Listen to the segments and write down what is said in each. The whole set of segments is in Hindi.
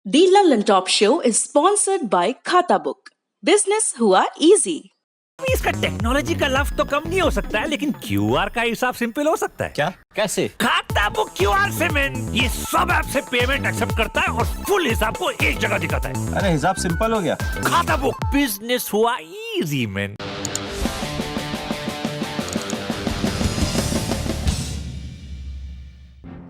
The London Top Show is sponsored by खाता बुक। बिजनेस हुआ इजी। इसका टेक्नोलॉजी का लफ्ज तो कम नहीं हो सकता है, लेकिन क्यूआर का हिसाब सिंपल हो सकता है। क्या? कैसे? खाता बुक क्यूआर से मैन ये सब ऐप से पेमेंट एक्सेप्ट करता है और फुल हिसाब को एक जगह दिखाता है। अरे हिसाब सिंपल हो गया। खाता बुक बिजनेस हुआ इजी मैन।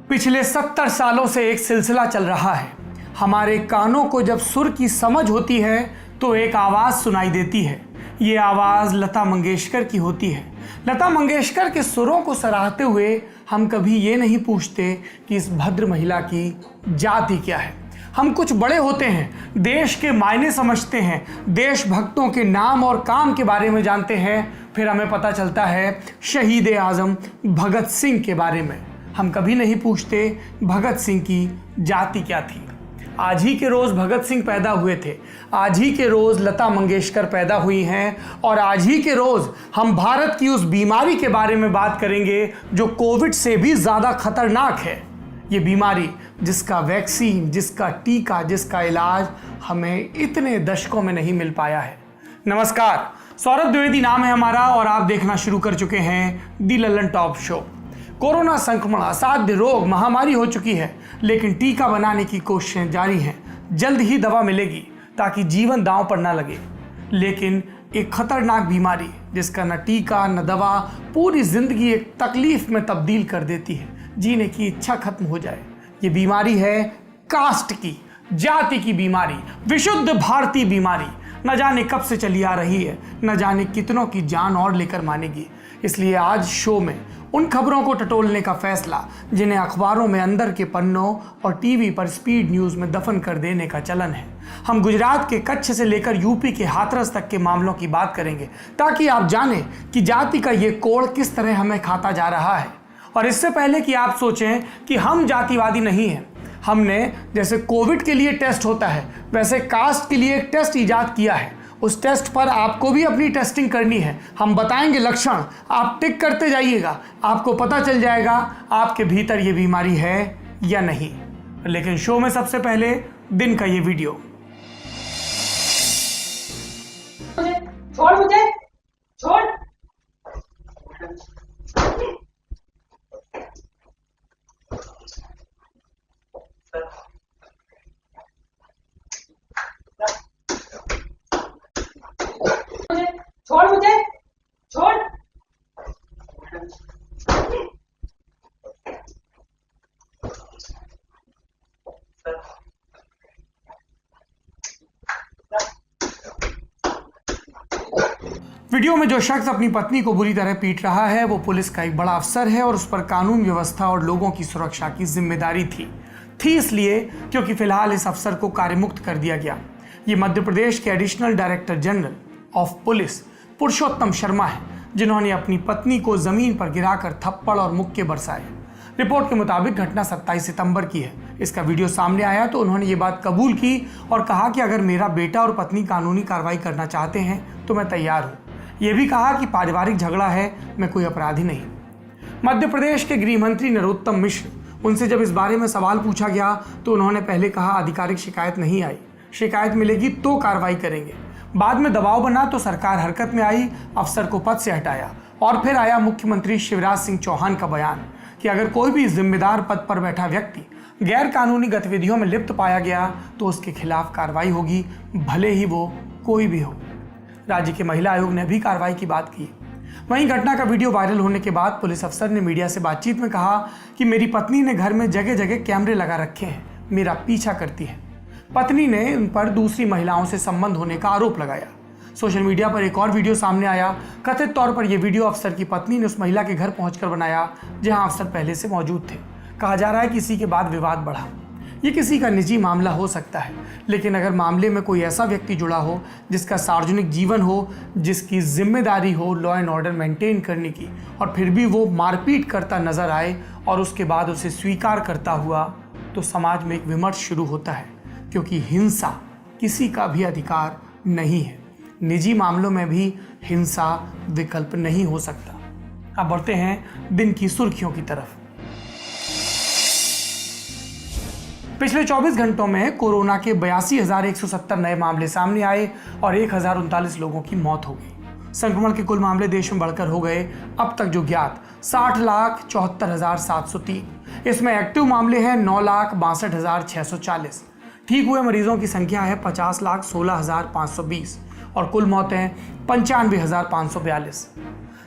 पिछले 70 सालों से एक सिलसिला चल रहा है। हमारे कानों को जब सुर की समझ होती है तो एक आवाज़ सुनाई देती है। ये आवाज़ लता मंगेशकर की होती है। लता मंगेशकर के सुरों को सराहते हुए हम कभी ये नहीं पूछते कि इस भद्र महिला की जाति क्या है। हम कुछ बड़े होते हैं, देश के मायने समझते हैं, देशभक्तों के नाम और काम के बारे में जानते हैं, फिर हमें पता चलता है शहीद आज़म भगत सिंह के बारे में। हम कभी नहीं पूछते भगत सिंह की जाति क्या थी। आज ही के रोज़ भगत सिंह पैदा हुए थे, आज ही के रोज़ लता मंगेशकर पैदा हुई हैं और आज ही के रोज़ हम भारत की उस बीमारी के बारे में बात करेंगे जो कोविड से भी ज़्यादा खतरनाक है। ये बीमारी जिसका वैक्सीन, जिसका टीका, जिसका इलाज हमें इतने दशकों में नहीं मिल पाया है। नमस्कार, सौरभ द्विवेदी नाम है हमारा और आप देखना शुरू कर चुके हैं दी लल्लन टॉप शो। कोरोना संक्रमण असाध्य रोग महामारी हो चुकी है, लेकिन टीका बनाने की कोशिशें जारी हैं। जल्द ही दवा मिलेगी ताकि जीवन दांव पर ना लगे। लेकिन एक खतरनाक बीमारी जिसका न टीका न दवा पूरी जिंदगी एक तकलीफ में तब्दील कर देती है, जीने की इच्छा खत्म हो जाए। ये बीमारी है कास्ट की, जाति की बीमारी, विशुद्ध भारतीय बीमारी। न जाने कब से चली आ रही है, न जाने कितनों की जान और लेकर मानेगी। इसलिए आज शो में उन खबरों को टटोलने का फैसला जिन्हें अखबारों में अंदर के पन्नों और टीवी पर स्पीड न्यूज़ में दफन कर देने का चलन है। हम गुजरात के कच्छ से लेकर यूपी के हाथरस तक के मामलों की बात करेंगे ताकि आप जानें कि जाति का ये कोड़ किस तरह हमें खाता जा रहा है। और इससे पहले कि आप सोचें कि हम जातिवादी नहीं हैं, हमने जैसे कोविड के लिए टेस्ट होता है वैसे कास्ट के लिए एक टेस्ट इजाद किया है। उस टेस्ट पर आपको भी अपनी टेस्टिंग करनी है। हम बताएंगे लक्षण, आप टिक करते जाइएगा, आपको पता चल जाएगा आपके भीतर ये बीमारी है या नहीं। लेकिन शो में सबसे पहले दिन का ये वीडियो। छोड़ मुझे, छोड़। छोड़ मुझे, छोड़। वीडियो में जो शख्स अपनी पत्नी को बुरी तरह पीट रहा है वो पुलिस का एक बड़ा अफसर है और उस पर कानून व्यवस्था और लोगों की सुरक्षा की जिम्मेदारी थी इसलिए क्योंकि फिलहाल इस अफसर को कार्यमुक्त कर दिया गया। ये मध्य प्रदेश के additional director general of police Purushottam Sharma है, जिन्होंने अपनी पत्नी को जमीन पर गिराकर थप्पड़ और मुक्के बरसाए। रिपोर्ट के मुताबिक घटना 27 सितंबर की है। इसका वीडियो सामने आया तो उन्होंने ये बात कबूल की और कहा कि अगर मेरा बेटा और पत्नी कानूनी कार्रवाई करना चाहते हैं तो मैं तैयार हूँ। ये भी कहा कि पारिवारिक झगड़ा है, मैं कोई अपराधी नहीं। मध्य प्रदेश के गृह मंत्री नरोत्तम मिश्र, उनसे जब इस बारे में सवाल पूछा गया तो उन्होंने पहले कहा आधिकारिक शिकायत नहीं आई, शिकायत मिलेगी तो कार्रवाई करेंगे। बाद में दबाव बना तो सरकार हरकत में आई, अफसर को पद से हटाया और फिर आया मुख्यमंत्री शिवराज सिंह चौहान का बयान कि अगर कोई भी जिम्मेदार पद पर बैठा व्यक्ति गैर कानूनी गतिविधियों में लिप्त पाया गया तो उसके खिलाफ कार्रवाई होगी, भले ही वो कोई भी हो। राज्य के महिला आयोग ने भी कार्रवाई की बात की। वहीं घटना का वीडियो वायरल होने के बाद पुलिस अफसर ने मीडिया से बातचीत में कहा कि मेरी पत्नी ने घर में जगह जगह कैमरे लगा रखे हैं, मेरा पीछा करती है। पत्नी ने उन पर दूसरी महिलाओं से संबंध होने का आरोप लगाया। सोशल मीडिया पर एक और वीडियो सामने आया। कथित तौर पर यह वीडियो अफसर की पत्नी ने उस महिला के घर पहुंचकर बनाया जहां अफसर पहले से मौजूद थे। कहा जा रहा है कि इसी के बाद विवाद बढ़ा। ये किसी का निजी मामला हो सकता है, लेकिन अगर मामले में कोई ऐसा व्यक्ति जुड़ा हो जिसका सार्वजनिक जीवन हो, जिसकी जिम्मेदारी हो लॉ एंड ऑर्डर मेंटेन करने की, और फिर भी वो मारपीट करता नजर आए और उसके बाद उसे स्वीकार करता हुआ, तो समाज में एक विमर्श शुरू होता है, क्योंकि हिंसा किसी का भी अधिकार नहीं है। निजी मामलों में भी हिंसा विकल्प नहीं हो सकता। अब बढ़ते हैं दिन की सुर्खियों की तरफ। पिछले 24 घंटों में कोरोना के 82,170 नए मामले सामने आए और 1,039 लोगों की मौत हो गई। संक्रमण के कुल मामले देश में बढ़कर हो गए अब तक जो ज्ञात 60,74,703। इसमें एक्टिव मामले हैं 9,62,640। ठीक हुए मरीजों की संख्या है 50,16,520 और कुल मौतें 95,542।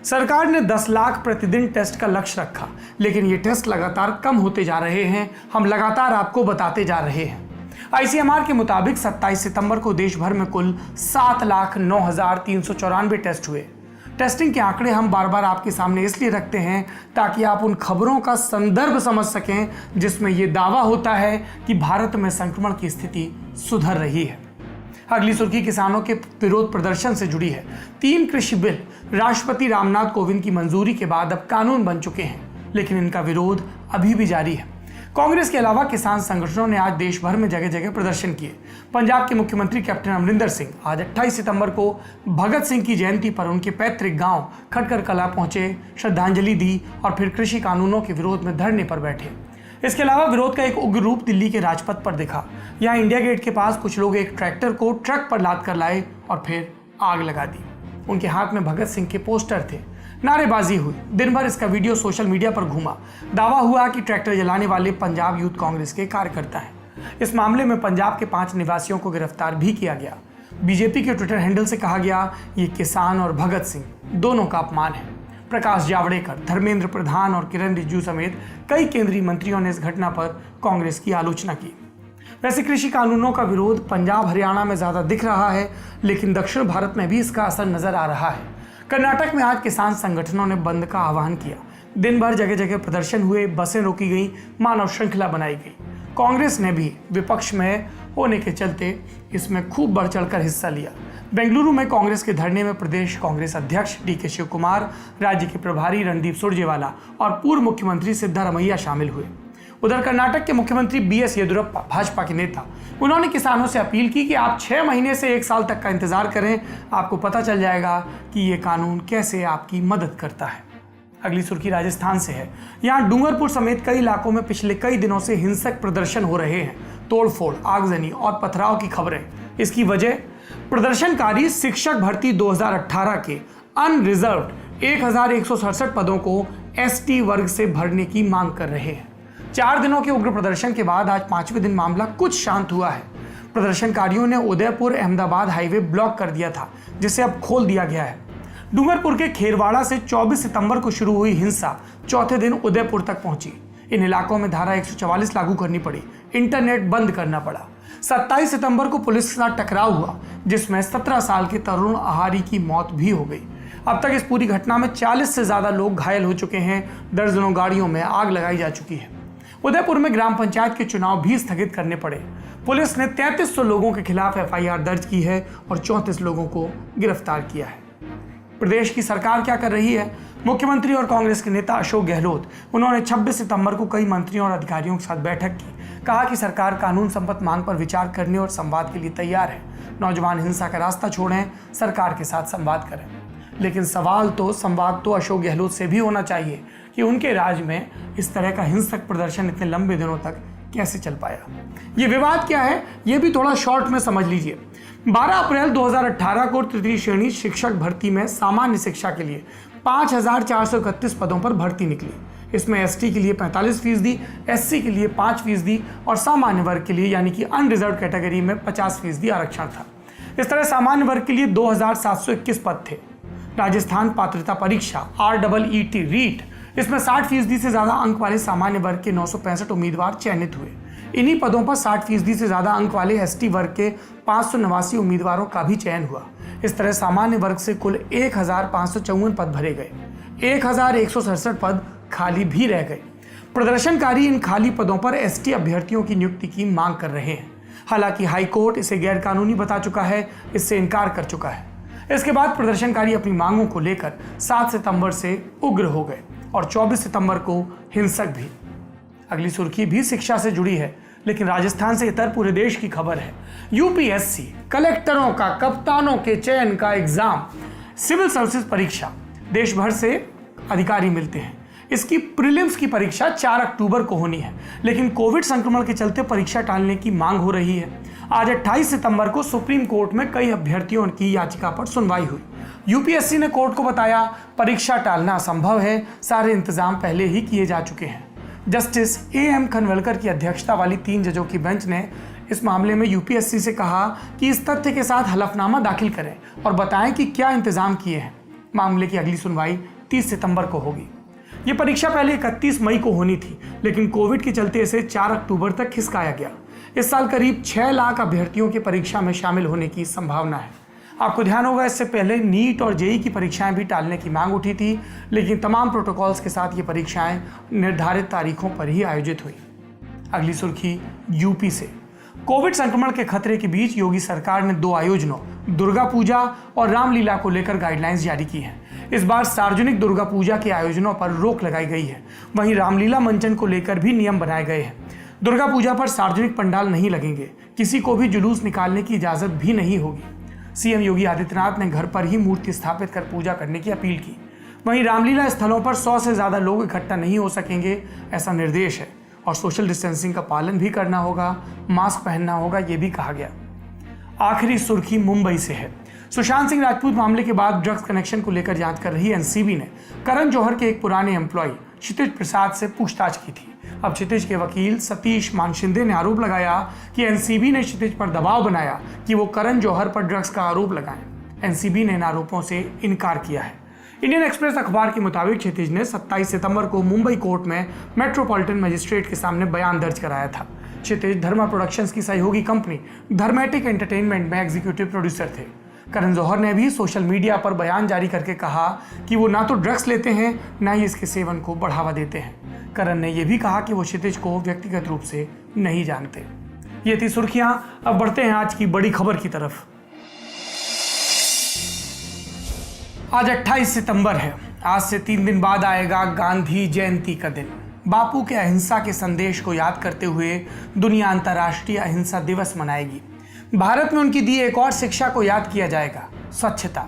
सरकार ने 10 लाख प्रतिदिन टेस्ट का लक्ष्य रखा, लेकिन ये टेस्ट लगातार कम होते जा रहे हैं। हम लगातार आपको बताते जा रहे हैं। ICMR के मुताबिक 27 सितंबर को देश भर में कुल 7,09,394 टेस्ट हुए। टेस्टिंग के आंकड़े हम बार बार आपके सामने इसलिए रखते हैं ताकि आप उन खबरों का संदर्भ समझ सकें जिसमें यह दावा होता है कि भारत में संक्रमण की स्थिति सुधर रही है। अगली सुर्खी किसानों के विरोध प्रदर्शन से जुड़ी है। 3 कृषि बिल राष्ट्रपति रामनाथ कोविंद की मंजूरी के बाद अब कानून बन चुके हैं, लेकिन इनका विरोध अभी भी जारी है। कांग्रेस के अलावा किसान संगठनों ने आज देश भर में जगह जगह प्रदर्शन किए। पंजाब के मुख्यमंत्री कैप्टन अमरिंदर सिंह आज 28 सितंबर को भगत सिंह की जयंती पर उनके पैतृक गांव खटकर कला पहुंचे, श्रद्धांजलि दी और फिर कृषि कानूनों के विरोध में धरने पर बैठे। इसके अलावा विरोध का एक उग्र रूप दिल्ली के राजपथ पर दिखा। यहाँ इंडिया गेट के पास कुछ लोग एक ट्रैक्टर को ट्रक पर लाद कर लाए और फिर आग लगा दी। उनके हाथ में भगत सिंह के पोस्टर थे। नारेबाजी हुई। दिन भर इसका वीडियो सोशल मीडिया पर घूमा। दावा हुआ कि ट्रैक्टर जलाने वाले पंजाब यूथ कांग्रेस के कार्यकर्ता हैं। इस मामले में पंजाब के 5 निवासियों को गिरफ्तार भी किया गया। बीजेपी के ट्विटर हैंडल से कहा गया, ये किसान और भगत सिंह दोनों का अपमान है। प्रकाश जावड़ेकर, धर्मेंद्र प्रधान और किरण रिजिजू समेत कई केंद्रीय मंत्रियों ने इस घटना पर कांग्रेस की आलोचना की। वैसे कृषि कानूनों का विरोध पंजाब हरियाणा में ज्यादा दिख रहा है, लेकिन दक्षिण भारत में भी इसका असर नजर आ रहा है। कर्नाटक में आज किसान संगठनों ने बंद का आह्वान किया। दिन भर जगह जगह प्रदर्शन हुए, बसें रोकी गई, मानव श्रृंखला बनाई गई। कांग्रेस ने भी विपक्ष में होने के चलते इसमें खूब बढ़ चढ़कर हिस्सा लिया। बेंगलुरु में कांग्रेस के धरने में प्रदेश कांग्रेस अध्यक्ष DK शिव कुमार, राज्य के प्रभारी रणदीप सुरजेवाला और पूर्व मुख्यमंत्री सिद्धारमैया शामिल हुए। उधर कर्नाटक के मुख्यमंत्री BS येदियुरप्पा, भाजपा के नेता, उन्होंने किसानों से अपील की कि आप 6 महीने से 1 साल तक का इंतजार करें, आपको पता चल जाएगा कि ये कानून कैसे आपकी मदद करता है। अगली सुर्खी राजस्थान से है। यहाँ डूंगरपुर समेत कई इलाकों में पिछले कई दिनों से हिंसक प्रदर्शन हो रहे हैं। तोड़फोड़, आगजनी और पथराव की खबरें। इसकी वजह प्रदर्शनकारी शिक्षक भर्ती 2018 के अनरिजर्व्ड 1,167 पदों को ST वर्ग से भरने की मांग कर रहे हैं। 4 दिनों के उग्र प्रदर्शन के बाद आज 5वें दिन मामला कुछ शांत हुआ है। प्रदर्शनकारियों ने उदयपुर अहमदाबाद हाईवे ब्लॉक कर दिया था, जिसे अब खोल दिया गया है। डूंगरपुर के खेरवाड़ा से 24 सितंबर को शुरू हुई हिंसा चौथे दिन उदयपुर तक पहुंची। इन इलाकों में धारा 144 लागू करनी पड़ी, इंटरनेट बंद करना पड़ा। 27 सितंबर को पुलिस के साथ टकराव हुआ, जिसमें 17 साल के तरुण आहारी की मौत भी हो गई। अब तक इस पूरी घटना में 40 से ज्यादा लोग घायल हो चुके हैं। दर्जनों गाड़ियों में आग लगाई जा चुकी है। उदयपुर में ग्राम पंचायत के चुनाव भी स्थगित करने पड़े। पुलिस ने 3300 लोगों के खिलाफ FIR दर्ज की है और 34 लोगों को गिरफ्तार किया है। प्रदेश की सरकार क्या कर रही है? मुख्यमंत्री और कांग्रेस के नेता अशोक गहलोत, उन्होंने 26 सितंबर को कई मंत्रियों और अधिकारियों के साथ बैठक की। कहा कि सरकार कानून संबंध मांग पर विचार करने और संवाद के लिए तैयार है। नौजवान हिंसा का रास्ता छोड़ें, सरकार के साथ संवाद करें। लेकिन संवाद तो अशोक गहलोत से भी होना चाहिए कि उनके राज में इस तरह का हिंसक प्रदर्शन इतने लंबे दिनों तक कैसे चल पाया। ये विवाद क्या है, ये भी थोड़ा शॉर्ट में समझ लीजिए। 12 अप्रैल 2018 को तृतीय श्रेणी शिक्षक भर्ती में सामान्य शिक्षा के लिए 5,431 पदों पर भर्ती निकली। इसमें ST के लिए 45%, SC के लिए 5% और सामान्य वर्ग के लिए यानी कि अनरिजर्व कैटेगरी में 50% आरक्षण था। इस तरह सामान्य वर्ग के लिए 2,721 पद थे। राजस्थान पात्रता परीक्षा REET रीट, इसमें 60% से ज्यादा अंक वाले सामान्य वर्ग के 965 उम्मीदवार चयनित हुए। इन्हीं पदों पर 60% से ज्यादा अंक वाले ST वर्ग के 589 उम्मीदवारों का भी चयन हुआ। इस तरह सामान्य वर्ग से कुल 1,554 पद भरे गए। 1,167 पद खाली भी रह गए। प्रदर्शनकारी इन खाली पदों पर ST अभ्यर्थियों की नियुक्ति की मांग कर रहे हैं। हालांकि हाईकोर्ट इसे गैरकानूनी बता चुका है, इससे इनकार कर चुका है। इसके बाद प्रदर्शनकारी अपनी मांगों को लेकर 7 सितंबर से उग्र हो गए और 24 सितंबर को हिंसक भी। अगली सुर्खी भी शिक्षा से जुड़ी है, लेकिन राजस्थान से इतर पूरे देश की खबर है। UPSC कलेक्टरों का कप्तानों के चयन का एग्जाम, सिविल सर्विसेज परीक्षा, देश भर से अधिकारी मिलते हैं। इसकी प्रीलिम्स की परीक्षा 4 अक्टूबर को होनी है, लेकिन कोविड संक्रमण के चलते परीक्षा टालने की मांग हो रही है। आज 28 सितंबर को सुप्रीम कोर्ट में कई अभ्यर्थियों की याचिका पर सुनवाई हुई। यूपीएससी ने कोर्ट को बताया परीक्षा टालना असंभव है, सारे इंतजाम पहले ही किए जा चुके हैं। जस्टिस एएम खनवलकर की अध्यक्षता वाली 3 जजों की बेंच ने इस मामले में यूपीएससी से कहा कि इस तथ्य के साथ हलफनामा दाखिल करें और बताएं कि क्या इंतजाम किए हैं। मामले की अगली सुनवाई 30 सितंबर को होगी। ये परीक्षा पहले 31 मई को होनी थी, लेकिन कोविड के चलते इसे 4 अक्टूबर तक खिसकाया गया। इस साल करीब 6 लाख अभ्यर्थियों की परीक्षा में शामिल होने की संभावना है। आपको ध्यान होगा इससे पहले नीट और जेईई की परीक्षाएं भी टालने की मांग उठी थी, लेकिन तमाम प्रोटोकॉल्स के साथ ये परीक्षाएं निर्धारित तारीखों पर ही आयोजित हुई। अगली सुर्खी यूपी से। कोविड संक्रमण के खतरे के बीच योगी सरकार ने 2 आयोजनों दुर्गा पूजा और रामलीला को लेकर गाइडलाइंस जारी की हैं। इस बार सार्वजनिक दुर्गा पूजा के आयोजनों पर रोक लगाई गई है, वहीं रामलीला मंचन को लेकर भी नियम बनाए गए हैं। दुर्गा पूजा पर सार्वजनिक पंडाल नहीं लगेंगे, किसी को भी जुलूस निकालने की इजाजत भी नहीं होगी। सीएम योगी आदित्यनाथ ने घर पर ही मूर्ति स्थापित कर पूजा करने की अपील की। वहीं रामलीला स्थलों पर 100 से ज्यादा लोग इकट्ठा नहीं हो सकेंगे, ऐसा निर्देश है, और सोशल डिस्टेंसिंग का पालन भी करना होगा, मास्क पहनना होगा, ये भी कहा गया। आखिरी सुर्खी मुंबई से है। सुशांत सिंह राजपूत मामले के बाद ड्रग्स कनेक्शन को लेकर जांच कर रही एनसीबी ने करण जौहर के एक पुराने एम्प्लॉय क्षितिज प्रसाद से पूछताछ की थी। अब क्षितिज के वकील सतीश मानशिंदे ने आरोप लगाया कि एनसीबी ने क्षितिज पर दबाव बनाया कि वो करण जौहर पर ड्रग्स का आरोप लगाएं। एनसीबी ने इन आरोपों से इनकार किया है। इंडियन एक्सप्रेस अखबार के मुताबिक क्षितिज ने 27 सितंबर को मुंबई कोर्ट में मेट्रोपॉलिटन मजिस्ट्रेट के सामने बयान दर्ज कराया था। क्षितिज धर्मा प्रोडक्शंस की सहयोगी कंपनी धर्मेटिक एंटरटेनमेंट में एग्जीक्यूटिव प्रोड्यूसर थे। करण जौहर ने भी सोशल मीडिया पर बयान जारी करके कहा कि वो ना तो ड्रग्स लेते हैं, ना ही इसके सेवन को बढ़ावा देते हैं। करण ने यह भी कहा कि वो क्षितिज को व्यक्तिगत रूप से नहीं जानते। ये थी सुर्खियां। अब बढ़ते हैं आज की बड़ी खबर की तरफ। आज 28 सितंबर है। आज से 3 दिन बाद आएगा गांधी जयंती का दिन। बापू के अहिंसा के संदेश को याद करते हुए दुनिया अंतर्राष्ट्रीय अहिंसा दिवस मनाएगी। भारत में उनकी दी एक और शिक्षा को याद किया जाएगा, स्वच्छता।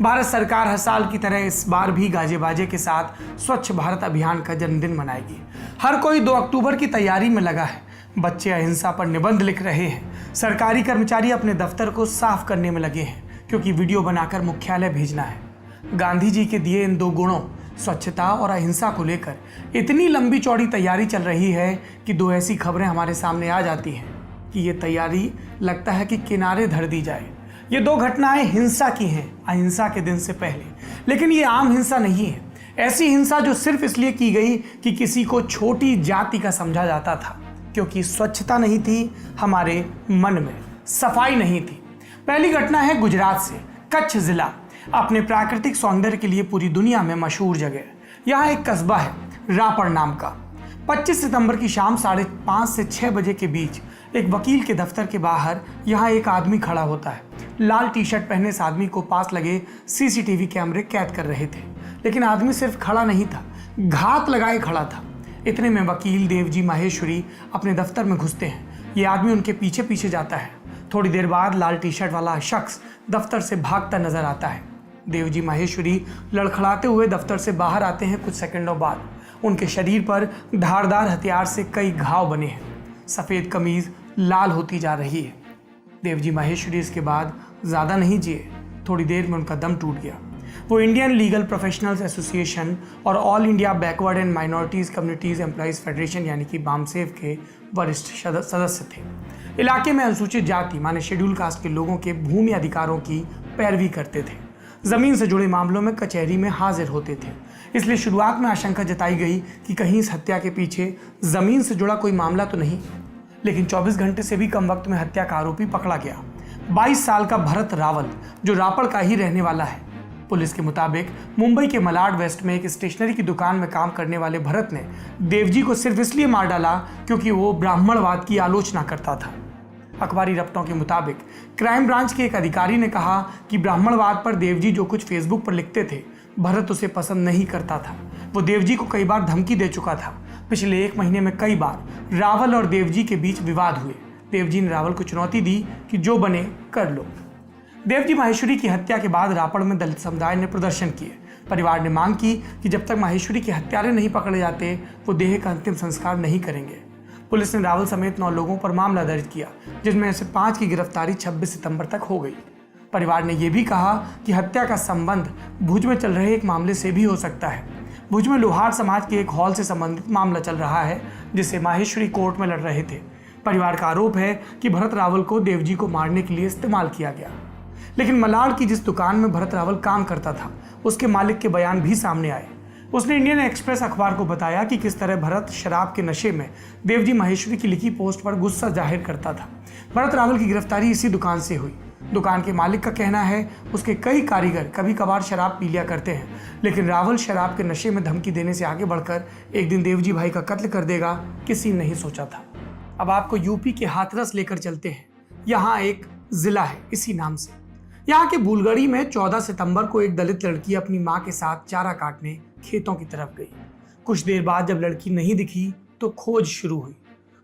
भारत सरकार हर साल की तरह इस बार भी गाजे बाजे के साथ स्वच्छ भारत अभियान का जन्मदिन मनाएगी। हर कोई 2 अक्टूबर की तैयारी में लगा है। बच्चे अहिंसा पर निबंध लिख रहे हैं। सरकारी कर्मचारी अपने दफ्तर को साफ करने में लगे हैं, क्योंकि वीडियो बनाकर मुख्यालय भेजना है। गांधी जी के दिए इन 2 गुणों, स्वच्छता और अहिंसा को लेकर इतनी लंबी चौड़ी तैयारी चल रही है कि 2 ऐसी खबरें हमारे सामने आ जाती हैं कि ये तैयारी लगता है कि किनारे धर दी जाए। ये 2 घटनाएं हिंसा की हैं, अहिंसा के दिन से पहले। लेकिन ये आम हिंसा नहीं है, ऐसी हिंसा जो सिर्फ इसलिए की गई कि किसी को छोटी जाति का समझा जाता था, क्योंकि स्वच्छता नहीं थी हमारे मन में, सफाई नहीं थी। पहली घटना है गुजरात से। कच्छ जिला अपने प्राकृतिक सौंदर्य के लिए पूरी दुनिया में मशहूर जगह। यहाँ एक कस्बा है रापड़ नाम का। 25 सितंबर की शाम 5:30 से 6 बजे के बीच एक वकील के दफ्तर के बाहर यहाँ एक आदमी खड़ा होता है। लाल टी शर्ट पहने इस आदमी को पास लगे सीसीटीवी कैमरे कैद कर रहे थे। लेकिन आदमी सिर्फ खड़ा नहीं था, घात लगाए खड़ा था। इतने में वकील देवजी माहेश्वरी अपने दफ्तर में घुसते हैं। ये आदमी उनके पीछे पीछे जाता है। थोड़ी देर बाद लाल टी शर्ट वाला शख्स दफ्तर से भागता नजर आता है। देवजी माहेश्वरी लड़खड़ाते हुए दफ्तर से बाहर आते हैं। कुछ सेकंडों बाद उनके शरीर पर धारदार हथियार से कई घाव बने हैं। सफ़ेद कमीज लाल होती जा रही है। देवजी माहेश्वरी इसके बाद ज़्यादा नहीं जिए। थोड़ी देर में उनका दम टूट गया। वो इंडियन लीगल प्रोफेशनल्स एसोसिएशन और all India backward and minorities communities employees federation यानी कि बामसेफ के वरिष्ठ सदस्य थे। इलाके में अनुसूचित जाति माने शेड्यूल कास्ट के लोगों के भूमि अधिकारों की पैरवी करते थे। ज़मीन से जुड़े मामलों में कचहरी में हाजिर होते थे। इसलिए शुरुआत में आशंका जताई गई कि कहीं इस हत्या के पीछे ज़मीन से जुड़ा कोई मामला तो नहीं। लेकिन 24 घंटे से भी कम वक्त में हत्या का आरोपी पकड़ा गया। 22 साल का भरत रावल, जो रापड़ का ही रहने वाला है। पुलिस के मुताबिक मुंबई के मलाड वेस्ट में एक स्टेशनरी की दुकान में काम करने वाले भरत ने देवजी को सिर्फ इसलिए मार डाला क्योंकि वो ब्राह्मणवाद की आलोचना करता था। अखबारी रफ्तों के मुताबिक क्राइम ब्रांच के एक अधिकारी ने कहा कि ब्राह्मणवाद पर देवजी जो कुछ फेसबुक पर लिखते थे, भरत उसे पसंद नहीं करता था। वो देवजी को कई बार धमकी दे चुका था। पिछले 1 महीने में कई बार रावल और देवजी के बीच विवाद हुए। देवजी ने रावल को चुनौती दी कि जो बने कर लो। देवजी माहेश्वरी की हत्या के बाद रापड़ में दलित समुदाय ने प्रदर्शन किए। परिवार ने मांग की कि जब तक माहेश्वरी के हत्यारे नहीं पकड़े जाते वो देह का अंतिम संस्कार नहीं करेंगे। पुलिस ने रावल समेत 9 लोगों पर मामला दर्ज किया, जिसमें से 5 की गिरफ्तारी 26 सितंबर तक हो गई। परिवार ने यह भी कहा कि हत्या का संबंध भुज में चल रहे एक मामले से भी हो सकता है। भुज में लोहार समाज के एक हॉल से संबंधित मामला चल रहा है, जिसे माहेश्वरी कोर्ट में लड़ रहे थे। परिवार का आरोप है कि भरत रावल को देवजी को मारने के लिए इस्तेमाल किया गया। लेकिन मलाड की जिस दुकान में भरत रावल काम करता था, उसके मालिक के बयान भी सामने आए। उसने इंडियन एक्सप्रेस अखबार को बताया कि किस तरह भरत शराब के नशे में देवजी माहेश्वरी की लिखी पोस्ट पर गुस्सा जाहिर करता था। भरत रावल की गिरफ्तारी इसी दुकान से हुई। दुकान के मालिक का कहना है उसके कई कारीगर कभी कभार शराब पी लिया करते हैं, लेकिन रावल शराब के नशे में धमकी देने से आगे बढ़कर एक दिन देवजी भाई का कत्ल कर देगा, किसी ने नहीं सोचा था। अब आपको यूपी के हाथरस लेकर चलते हैं। यहाँ एक जिला है इसी नाम से। यहाँ के बुलगड़ी में 14 सितंबर को एक दलित लड़की अपनी माँ के साथ चारा काटने खेतों की तरफ गई। कुछ देर बाद जब लड़की नहीं दिखी तो खोज शुरू हुई।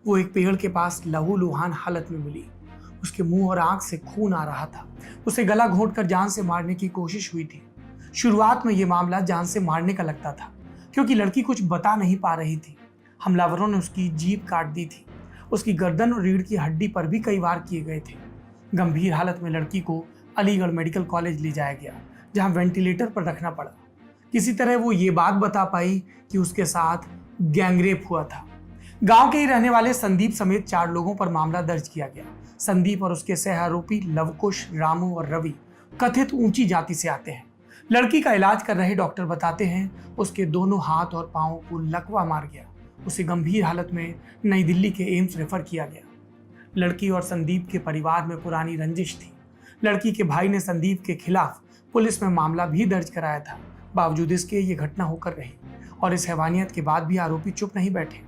वो एक पेड़ के पास लहूलुहान हालत में मिली। उसके मुंह और आंख से खून आ रहा था। उसे गला घोंटकर जान से मारने की कोशिश हुई थी। शुरुआत में ये मामला जान से मारने का लगता था, क्योंकि लड़की कुछ बता नहीं पा रही थी। हमलावरों ने उसकी जीभ काट दी थी। उसकी गर्दन और रीढ़ की हड्डी पर भी कई वार किए गए थे। गंभीर हालत में लड़की को अलीगढ़ मेडिकल कॉलेज ले जाया गया, जहां वेंटिलेटर पर रखना पड़ा। किसी तरह वो ये बात बता पाई कि उसके साथ गैंगरेप हुआ था। गांव के ही रहने वाले संदीप समेत 4 लोगों पर मामला दर्ज किया गया। संदीप और उसके सह आरोपी लवकुश, रामू और रवि कथित ऊंची जाति से आते हैं। लड़की का इलाज कर रहे डॉक्टर बताते हैं उसके दोनों हाथ और पांव को लकवा मार गया। उसे गंभीर हालत में नई दिल्ली के एम्स रेफर किया गया। लड़की और संदीप के परिवार में पुरानी रंजिश थी। लड़की के भाई ने संदीप के खिलाफ पुलिस में मामला भी दर्ज कराया था। बावजूद इसके ये घटना होकर रही और इस हैवानियत के बाद भी आरोपी चुप नहीं बैठे।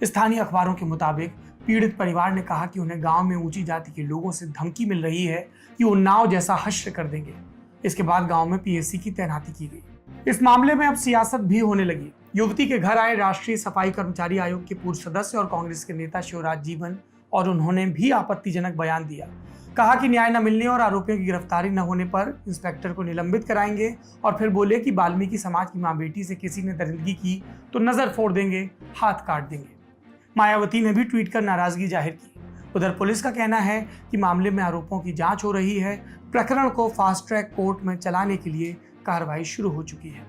स्थानीय अखबारों के मुताबिक पीड़ित परिवार ने कहा कि उन्हें गांव में ऊंची जाति के लोगों से धमकी मिल रही है कि वो नाव जैसा हश्र कर देंगे। इसके बाद गांव में पीएससी की तैनाती की गई। इस मामले में अब सियासत भी होने लगी। युवती के घर आए राष्ट्रीय सफाई कर्मचारी आयोग के पूर्व सदस्य और कांग्रेस के नेता शिवराज जीवन, और उन्होंने भी आपत्तिजनक बयान दिया। कहा कि न्याय न मिलने और आरोपियों की गिरफ्तारी न होने पर इंस्पेक्टर को निलंबित कराएंगे, और फिर बोले कि वाल्मीकि समाज की मां बेटी से किसी ने दरिंदगी की तो नजर फोड़ देंगे, हाथ काट देंगे। मायावती ने भी ट्वीट कर नाराजगी जाहिर की। उधर पुलिस का कहना है कि मामले में आरोपों की जांच हो रही है। प्रकरण को फास्ट ट्रैक कोर्ट में चलाने के लिए कार्रवाई शुरू हो चुकी है।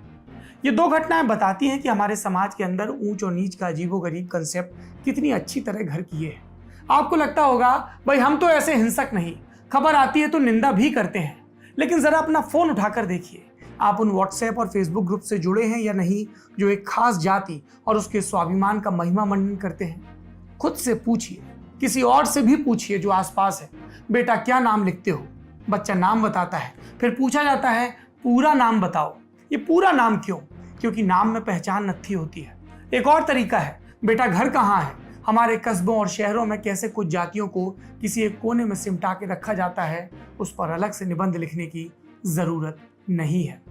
ये 2 घटनाएं बताती हैं कि हमारे समाज के अंदर ऊंच और नीच का अजीबोगरीब कंसेप्ट कितनी अच्छी तरह घर किए है। आपको लगता होगा भाई हम तो ऐसे हिंसक नहीं, खबर आती है तो निंदा भी करते हैं, लेकिन जरा अपना फोन उठाकर देखिए, आप उन व्हाट्सएप और फेसबुक ग्रुप से जुड़े हैं या नहीं जो एक खास जाति और उसके स्वाभिमान का महिमा मंडन करते हैं। खुद से पूछिए, किसी और से भी पूछिए जो आसपास है, बेटा क्या नाम लिखते हो? बच्चा नाम बताता है, फिर पूछा जाता है पूरा नाम बताओ। ये पूरा नाम क्यों? क्योंकि नाम में पहचान नत्थी होती है। एक और तरीका है, बेटा घर कहाँ है? हमारे कस्बों और शहरों में कैसे कुछ जातियों को किसी एक कोने में सिमटा के रखा जाता है, उस पर अलग से निबंध लिखने की जरूरत नहीं है।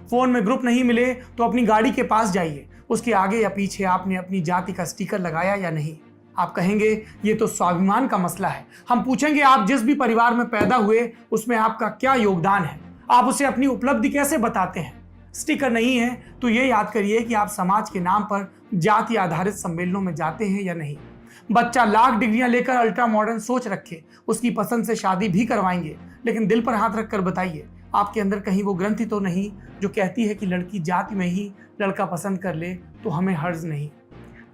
फोन में ग्रुप नहीं मिले तो अपनी गाड़ी के पास जाइए, उसके आगे या पीछे आपने अपनी जाति का स्टिकर लगाया या नहीं। आप कहेंगे ये तो स्वाभिमान का मसला है। हम पूछेंगे आप जिस भी परिवार में पैदा हुए उसमें आपका क्या योगदान है, आप उसे अपनी उपलब्धि कैसे बताते हैं? स्टिकर नहीं है तो ये याद करिए कि आप समाज के नाम पर जाति आधारित सम्मेलनों में जाते हैं या नहीं। बच्चा लाख डिग्रियां लेकर अल्ट्रा मॉडर्न सोच रखे, उसकी पसंद से शादी भी करवाएंगे, लेकिन दिल पर हाथ रखकर बताइए आपके अंदर कहीं वो ग्रंथि तो नहीं जो कहती है कि लड़की जाति में ही लड़का पसंद कर ले तो हमें हर्ज नहीं।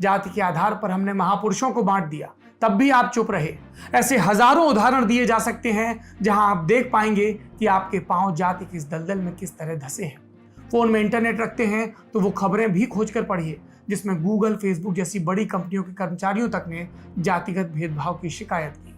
जाति के आधार पर हमने महापुरुषों को बांट दिया, तब भी आप चुप रहे। ऐसे हजारों उदाहरण दिए जा सकते हैं जहां आप देख पाएंगे कि आपके पांव जाति की इस दलदल में किस तरह धंसे हैं। फोन में इंटरनेट रखते हैं तो वो खबरें भी खोज कर पढ़िए जिसमें गूगल, फेसबुक जैसी बड़ी कंपनियों के कर्मचारियों तक ने जातिगत भेदभाव की शिकायत की।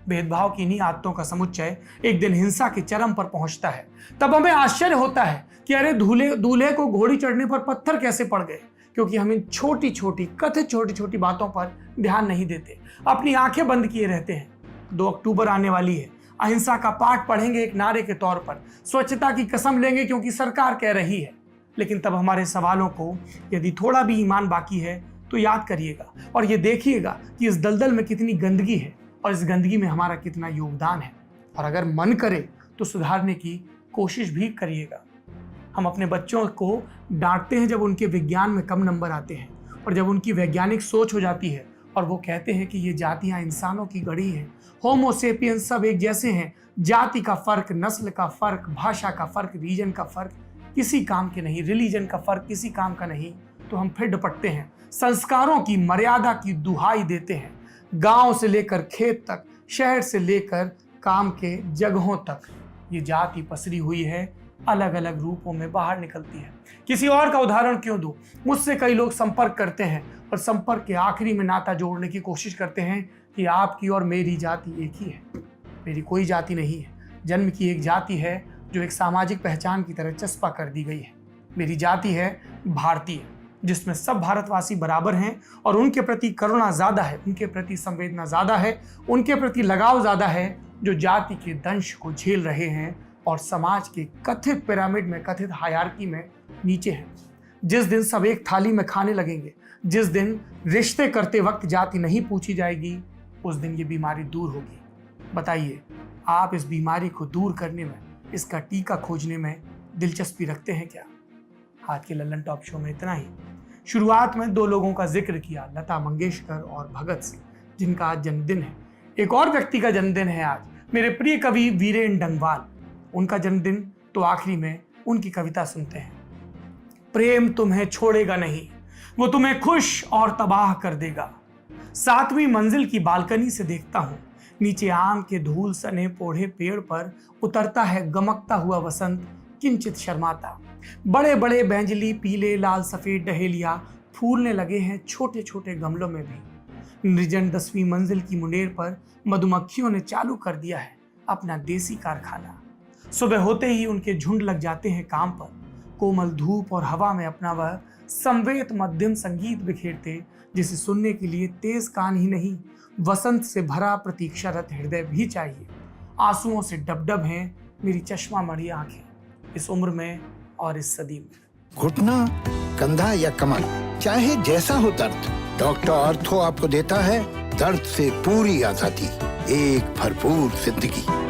भेदभाव की इन्हीं आदतों का समुच्चय एक दिन हिंसा के चरम पर पहुंचता है। तब हमें आश्चर्य होता है कि अरे दूल्हे को घोड़ी चढ़ने पर पत्थर कैसे पड़ गए, क्योंकि हम इन छोटी छोटी कथित छोटी छोटी बातों पर ध्यान नहीं देते, अपनी आंखें बंद किए रहते हैं। 2 अक्टूबर आने वाली है, अहिंसा का पाठ पढ़ेंगे एक नारे के तौर पर, स्वच्छता की कसम लेंगे क्योंकि सरकार कह रही है, लेकिन तब हमारे सवालों को यदि थोड़ा भी ईमान बाकी है तो याद करिएगा और ये देखिएगा कि इस दलदल में कितनी गंदगी है और इस गंदगी में हमारा कितना योगदान है, और अगर मन करे तो सुधारने की कोशिश भी करिएगा। हम अपने बच्चों को डांटते हैं जब उनके विज्ञान में कम नंबर आते हैं, और जब उनकी वैज्ञानिक सोच हो जाती है और वो कहते हैं कि ये जातियां इंसानों की गढ़ी हैं, होमोसेपियंस सब एक जैसे हैं, जाति का फर्क, नस्ल का फर्क, भाषा का फर्क, रीजन का फर्क किसी काम के नहीं, रिलीजन का फर्क किसी काम का नहीं, तो हम फिर दुपटते हैं, संस्कारों की मर्यादा की दुहाई देते हैं। गांव से लेकर खेत तक, शहर से लेकर काम के जगहों तक ये जाति पसरी हुई है, अलग अलग रूपों में बाहर निकलती है। किसी और का उदाहरण क्यों दूं? मुझसे कई लोग संपर्क करते हैं और संपर्क के आखिरी में नाता जोड़ने की कोशिश करते हैं कि आपकी और मेरी जाति एक ही है। मेरी कोई जाति नहीं है, जन्म की एक जाति है जो एक सामाजिक पहचान की तरह चस्पा कर दी गई है। मेरी जाति है भारतीय, जिसमें सब भारतवासी बराबर हैं और उनके प्रति करुणा ज़्यादा है, उनके प्रति संवेदना ज़्यादा है, उनके प्रति लगाव ज़्यादा है, जो जाति के दंश को झेल रहे हैं और समाज के कथित पिरामिड में, कथित हायरार्की में नीचे हैं। जिस दिन सब एक थाली में खाने लगेंगे, जिस दिन रिश्ते करते वक्त जाति नहीं पूछी जाएगी, उस दिन ये बीमारी दूर होगी। बताइए, आप इस बीमारी को दूर करने में, इसका टीका खोजने में दिलचस्पी रखते हैं क्या? आज के लल्लन टॉप शो में इतना ही। शुरुआत में दो लोगों का जिक्र किया, लता मंगेशकर और भगत सिंह, जिनका आज जन्मदिन है। एक और व्यक्ति का जन्मदिन है आज, मेरे प्रिय कवि वीरेन डंगवाल। उनका जन्मदिन, तो आखिरी में उनकी कविता सुनते हैं। प्रेम तुम्हें छोड़ेगा नहीं, वो तुम्हें खुश और तबाह कर देगा। 7वीं मंजिल की बालकनी से देखता हूं, नीचे आम के धूल सने पोढ़े पेड़ पर उतरता है गमकता हुआ वसंत, किंचित शर्माता। बड़े बड़े बैंजली, पीले लाल सफेद डहेलिया फूलने लगे हैं छोटे छोटे गमलों में भी। निर्जन 10वीं मंजिल की मुंडेर पर मधुमक्खियों ने चालू कर दिया है अपना देसी कारखाना। सुबह होते ही उनके झुंड लग जाते हैं काम पर, कोमल धूप और हवा में अपना वह संवेद मध्यम संगीत बिखेरते, जिसे सुनने के लिए तेज कान ही नहीं, वसंत से भरा प्रतीक्षारत हृदय भी चाहिए। आंसुओं से डबडब हैं मेरी चश्मा मढ़ी आंखें, इस उम्र में और इस सदी में। घुटना, कंधा या कमर, चाहे जैसा हो दर्द, डॉक्टर ऑर्थो आपको देता है दर्द से पूरी आजादी, एक भरपूर जिंदगी।